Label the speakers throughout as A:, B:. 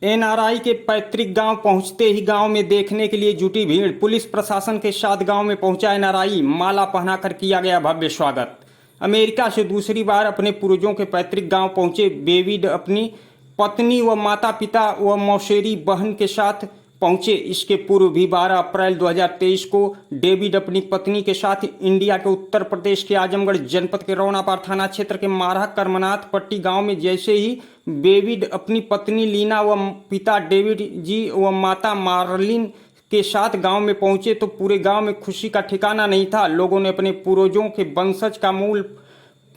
A: NRI के पैतृक गांव पहुंचते ही गांव में देखने के लिए जुटी भीड़। पुलिस प्रशासन के साथ गांव में पहुंचा एनआरआई। माला पहनाकर किया गया भव्य स्वागत। अमेरिका से दूसरी बार अपने पूर्वजों के पैतृक गांव पहुंचे डेविड अपनी पत्नी व माता पिता व मौसेरी बहन के साथ पहुंचे। इसके पूर्व भी 12 अप्रैल 2023 को डेविड अपनी पत्नी के साथ इंडिया के उत्तर प्रदेश के आजमगढ़ जनपद के रौनापार थाना क्षेत्र के मारहा करमनाथ पट्टी गांव में जैसे ही डेविड अपनी पत्नी लीना व पिता डेविड जी व माता मार्लिन के साथ गांव में पहुंचे तो पूरे गांव में खुशी का ठिकाना नहीं था। लोगों ने अपने पूर्वजों के वंशज का मूल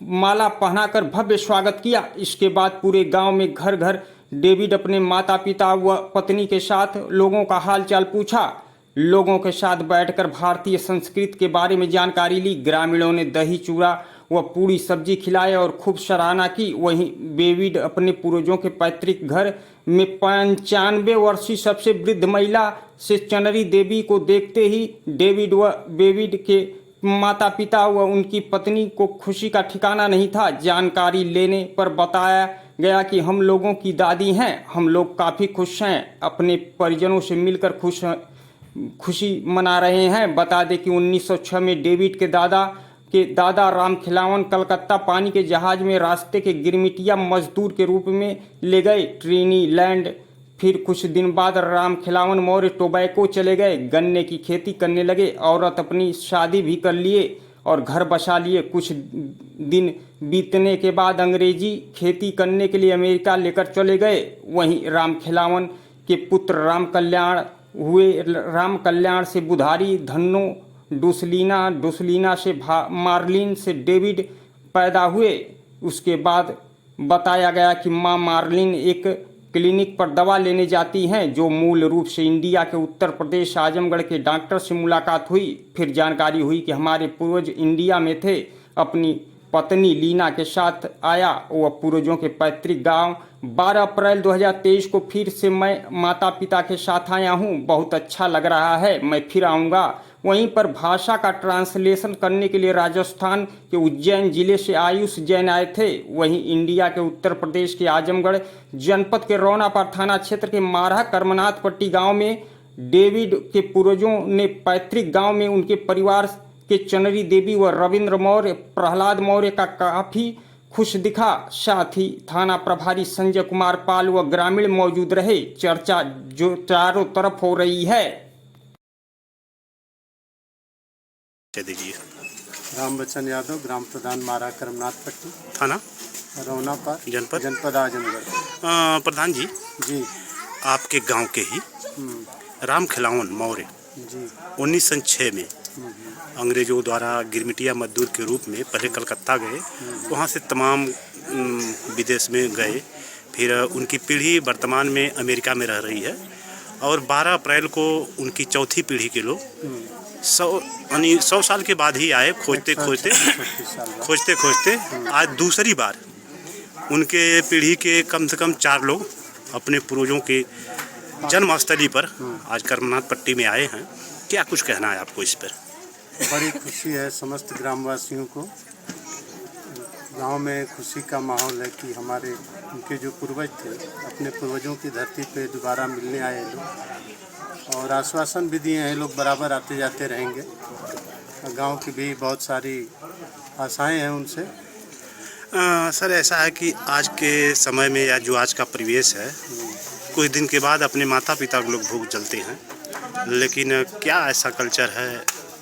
A: माला पहनाकर भव्य स्वागत किया। इसके बाद पूरे गांव में घर घर डेविड अपने माता पिता व पत्नी के साथ लोगों का हालचाल पूछा। लोगों के साथ बैठकर भारतीय संस्कृति के बारे में जानकारी ली। ग्रामीणों ने दही चूड़ा व पूरी सब्जी खिलाए और खूब सराहना की। वहीं डेविड अपने पूर्वजों के पैतृक घर में 95 वर्षीय सबसे वृद्ध महिला से चनरी देवी को देखते ही डेविड के माता पिता व उनकी पत्नी को खुशी का ठिकाना नहीं था। जानकारी लेने पर बताया गया कि हम लोगों की दादी हैं, हम लोग काफ़ी खुश हैं, अपने परिजनों से मिलकर खुशी मना रहे हैं। बता दें कि 1906 में डेविड के दादा राम खिलावन कलकत्ता पानी के जहाज में रास्ते के गिरमिटिया मजदूर के रूप में ले गए ट्रिनी लैंड। फिर कुछ दिन बाद राम खिलावन मौर्य टोबैको चले गए, गन्ने की खेती करने लगे। औरत अपनी शादी भी कर लिए और घर बसा लिए। कुछ दिन बीतने के बाद अंग्रेजी खेती करने के लिए अमेरिका लेकर चले गए। वहीं राम खिलावन के पुत्र राम कल्याण से बुधारी, धन्नो, डुसलीना से मार्लिन से डेविड पैदा हुए। उसके बाद बताया गया कि माँ मार्लिन एक क्लिनिक पर दवा लेने जाती हैं जो मूल रूप से इंडिया के उत्तर प्रदेश आजमगढ़ के डॉक्टर से मुलाकात हुई। फिर जानकारी हुई कि हमारे पूर्वज इंडिया में थे। अपनी पत्नी लीना के साथ आया। वह पूर्वजों के पैतृक गांव 12 अप्रैल 2023 को फिर से मैं माता पिता के साथ आया हूं। बहुत अच्छा लग रहा है, मैं फिर आऊँगा। वहीं पर भाषा का ट्रांसलेशन करने के लिए राजस्थान के उज्जैन जिले से आयुष जैन आए थे। वहीं इंडिया के उत्तर प्रदेश के आजमगढ़ जनपद के रौनापार थाना क्षेत्र के मारहा करमनाथ पट्टी गांव में डेविड के पूर्वजों ने पैतृक गांव में उनके परिवार के चनरी देवी व रविंद्र मौर्य, प्रहलाद मौर्य का काफ़ी खुश दिखा। साथ ही थाना प्रभारी संजय कुमार पाल व ग्रामीण मौजूद रहे। चर्चा जो चारों तरफ हो रही है।
B: दीजिए।
C: राम बच्चन यादव, ग्राम प्रधान मारहा करमनाथ पट्टी,
B: थाना
C: रौनापार, जनपद आजमगढ़।
B: प्रधान जी, आपके गांव के ही राम खिलावन मौर्य
C: जी
B: 1906 में अंग्रेजों द्वारा गिरमिटिया मजदूर के रूप में पहले कलकत्ता गए, वहाँ से तमाम विदेश में गए। फिर उनकी पीढ़ी वर्तमान में अमेरिका में रह रही है और 12 अप्रैल को उनकी चौथी पीढ़ी के लोग 100 साल के बाद ही आए। खोजते खोजते आज दूसरी बार उनके पीढ़ी के कम से कम 4 लोग अपने पूर्वजों के जन्मस्थली पर आज करमनाथ पट्टी में आए हैं। क्या कुछ कहना है आपको इस पर?
C: बड़ी खुशी है समस्त ग्रामवासियों को। गांव में खुशी का माहौल है कि हमारे उनके जो पूर्वज थे अपने पूर्वजों की धरती पे दोबारा मिलने आए लोग, और आश्वासन भी दिए हैं लोग बराबर आते जाते रहेंगे। गांव की भी बहुत सारी आशाएं हैं उनसे।
B: सर, ऐसा है कि आज के समय में या जो आज का परिवेश है, कुछ दिन के बाद अपने माता पिता को लोग भूख जलते हैं, लेकिन क्या ऐसा कल्चर है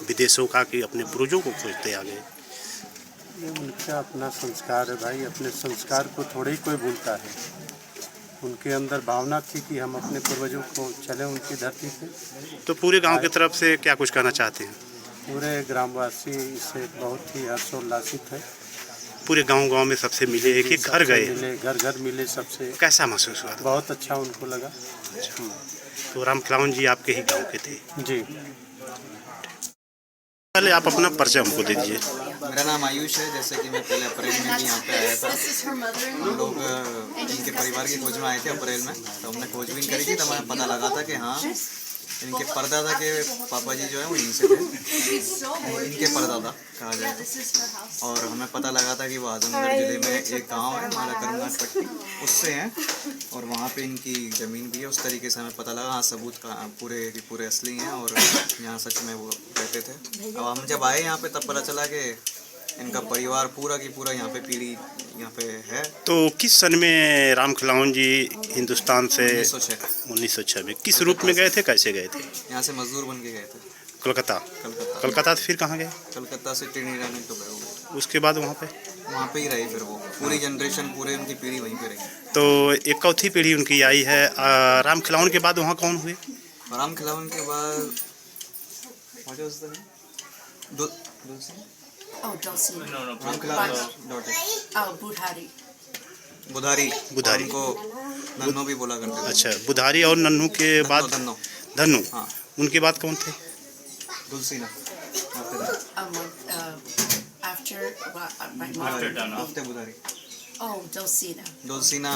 B: विदेशों का कि अपने पूर्वजों को खोजते आ गए?
C: ये उनका अपना संस्कार है भाई, अपने संस्कार को थोड़ा ही कोई भूलता है। उनके अंदर भावना थी कि हम अपने पूर्वजों को चले उनकी धरती पे।
B: तो पूरे गांव की तरफ से क्या कुछ कहना चाहते हैं?
C: पूरे ग्रामवासी इससे बहुत ही हर्षोल्लासित है।
B: पूरे गांव में सबसे मिले, एक एक घर गए,
C: घर मिले सबसे।
B: कैसा महसूस हुआ?
C: बहुत अच्छा उनको लगा।
B: तो राम खिलावन जी आपके ही गांव के थे?
C: जी।
B: पहले आप अपना परिचय हमको दे दीजिए।
D: मेरा नाम आयुष है। जैसे कि मैं पहले अप्रैल में भी यहाँ पे आया था। हम लोग इनके परिवार की खोज में आए थे अप्रैल में, तो हमने खोजबीन करी थी, तो हमें पता लगा था कि हाँ इनके परदादा के पापा जी जो है वो इनसे थे, इनके परदादा कहा जाए तो। और हमें पता लगा था कि वो आजमगढ़ जिले में एक गांव है माला करमनाथ पट्टी, उससे हैं और वहाँ पे इनकी ज़मीन भी है। उस तरीके से हमें पता लगा। हाँ, सबूत का पूरे के पूरे असली हैं और यहाँ सच में वो रहते थे। अब हम जब आए यहाँ पे तब पता चला कि इनका परिवार पूरा की पूरा यहाँ पे पीढ़ी यहाँ पे है।
B: तो किस सन में राम खिलावन जी हिंदुस्तान से
D: 1906
B: में किस रूप में गए थे, कैसे गए थे?
D: यहाँ से मजदूर बन के गए थे
B: कलकत्ता। कलकत्ता से फिर कहाँ गए?
D: कलकत्ता से ट्रिनिडाद एंड टोबैगो।
B: उसके बाद वहाँ
D: पे ही रही फिर वो पूरी जनरेशन, पूरे उनकी पीढ़ी वहीं पे रही।
B: तो एक चौथी पीढ़ी उनकी आई है। राम खिलावन के बाद वहाँ कौन हुए?
D: राम खिलावन के बाद राम खिलावन बुधारी उनको नन्नो भी बोला करते थे।
B: अच्छा, बुधारी और नन्नू के बाद धन्नू।
D: हाँ,
B: उनके बाद कौन थे?
D: दुलसीना बुधारी। दुलसीना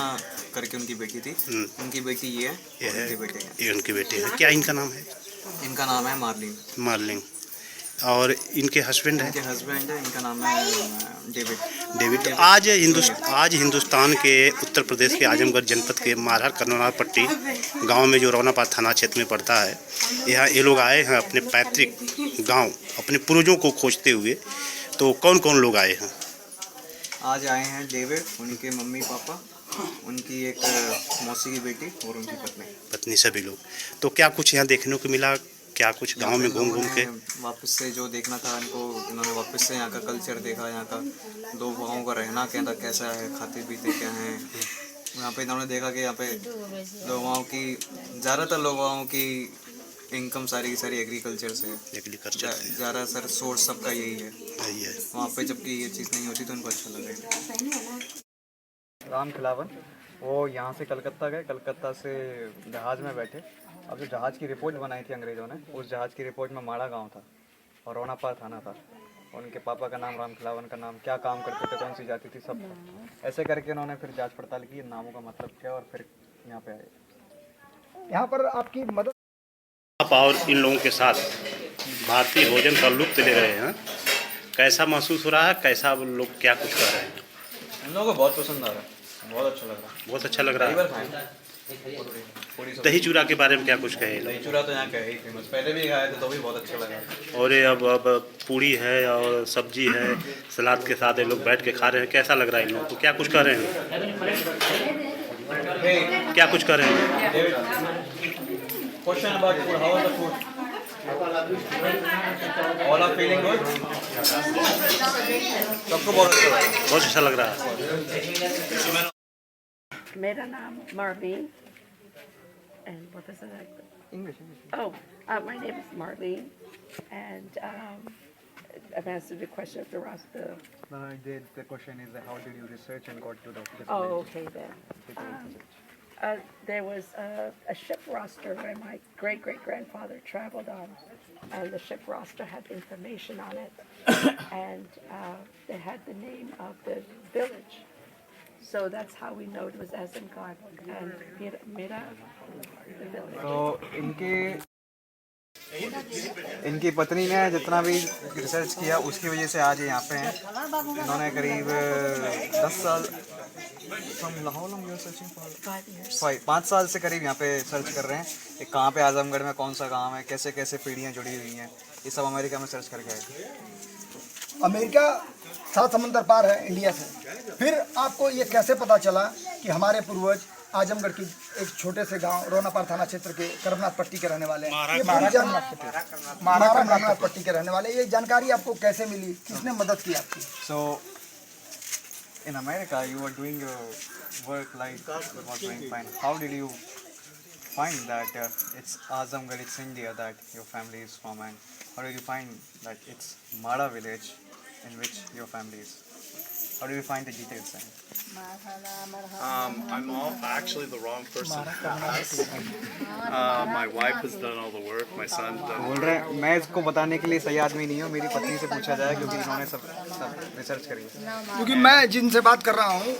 D: करके उनकी बेटी थी। उनकी बेटी ये है,
B: ये उनकी बेटी है। क्या इनका नाम है?
D: इनका नाम है
B: मार्लिन। और इनके हस्बैंड है?
D: इनका नाम है डेविड।
B: तो आज हिंदुस्तान के उत्तर प्रदेश के आजमगढ़ जनपद के मारहर करमनाथ पट्टी गांव में जो रौनापार थाना क्षेत्र में पड़ता है, यहाँ ये लोग आए हैं अपने पैतृक गांव, अपने पूर्वजों को खोजते हुए। तो कौन कौन लोग आए हैं?
D: आज आए हैं डेविड, उनके मम्मी पापा, उनकी एक मौसी की बेटी और उनकी पत्नी,
B: सभी लोग। तो क्या कुछ यहाँ देखने को मिला? क्या कुछ गांव में घूम के
D: वापस से जो देखना था इनको, इन्होंने वापस से यहाँ का कल्चर देखा, यहाँ का दो गाँव का रहना कैसा है, खाते पीते क्या हैं। यहाँ पे इन्होंने देखा कि यहाँ पे लोगों की, ज़्यादातर लोगों की इनकम सारी एग्रीकल्चर से है। ज़्यादातर सोर्स सबका यही है। वहाँ पे जबकि ये चीज़ नहीं होती तो उनको अच्छा लगेगा। राम खिलावन वो यहाँ से कलकत्ता गए, कलकत्ता से जहाज़ में बैठे। अब जो जहाज़ की रिपोर्ट बनाई थी अंग्रेज़ों ने, उस जहाज़ की रिपोर्ट में माड़ा गांव था और रौनापार थाना था। उनके पापा का नाम, राम खिलावन का नाम, क्या काम करते थे, कौन सी जाति थी, सब था। ऐसे करके उन्होंने फिर जांच पड़ताल की, नामों का मतलब क्या, और फिर यहाँ पे आए।
E: यहाँ पर आपकी मदद
B: आप और इन लोगों के साथ भारतीय भोजन का लुत्फ ले रहे हैं, कैसा महसूस हो रहा है? कैसा लोग क्या कुछ कर रहे हैं?
D: इन लोगों को बहुत पसंद आ रहा है, बहुत अच्छा लग रहा है।
B: बहुत अच्छा लग रहा है।
D: दही
B: चूड़ा के बारे में क्या कुछ कहे?
D: दही चूड़ा तो यहाँ का ही फेमस, पहले भी खाए थे तो भी बहुत अच्छा लगा।
B: और ये अब पूड़ी है और सब्जी है, सलाद के साथ ये लोग बैठ के खा रहे हैं। कैसा लग रहा है इन लोगों को? क्या कुछ कर रहे हैं? क्या कुछ कर रहे हैं?
D: Question about food. How was the food? All are feeling good? सबको बहुत अच्छा लग रहा है।
F: मेरा नाम Marlene, and what is it?
D: English.
F: Oh, my name is Marlene, and I've answered the question of the roster.
D: No, the question is how did you research and got to the
F: Oh, okay then. There was a ship roster where my great-great-grandfather traveled on, and the ship roster had information on it, and they had the name of the village. So that's how we know it was Azamgarh and Mira, the village.
D: तो इनकी पत्नी ने जितना भी research किया उसकी वजह से आज यहाँ पे हैं। इन्होंने करीब 10 साल, 5 साल से करीब यहाँ पे सर्च कर रहे हैं कि कहाँ पे आजमगढ़ में कौन सा गांव है, कैसे कैसे पीढ़ियाँ जुड़ी हुई हैं। ये सब अमेरिका में सर्च करके आए।
E: अमेरिका 7 समंदर पार है इंडिया से। फिर आपको ये कैसे पता चला कि हमारे पूर्वज आजमगढ़ की एक छोटे से गांव रौनापार थाना क्षेत्र के करमनाथ पट्टी के रहने वाले हैं? ये करमनाथ पट्टी के रहने वाले। ये जानकारी आपको कैसे मिली? किसने मदद की आपकी?
D: So in America you were doing your work like was going fine. How did you find that it's Azamgarh, it's India that your family is from, and how did you find that it's Mada village in which your family is? How did you find the details?
G: I'm actually the wrong person to ask. My wife has done all the work. My son's done
D: बोल रहे हैं मैं इसको बताने के लिए सही आदमी नहीं हूँ, मेरी पत्नी से पूछा जाए क्योंकि इन्होंने सब रिसर्च करी है।
E: क्योंकि मैं जिनसे बात कर रहा हूँ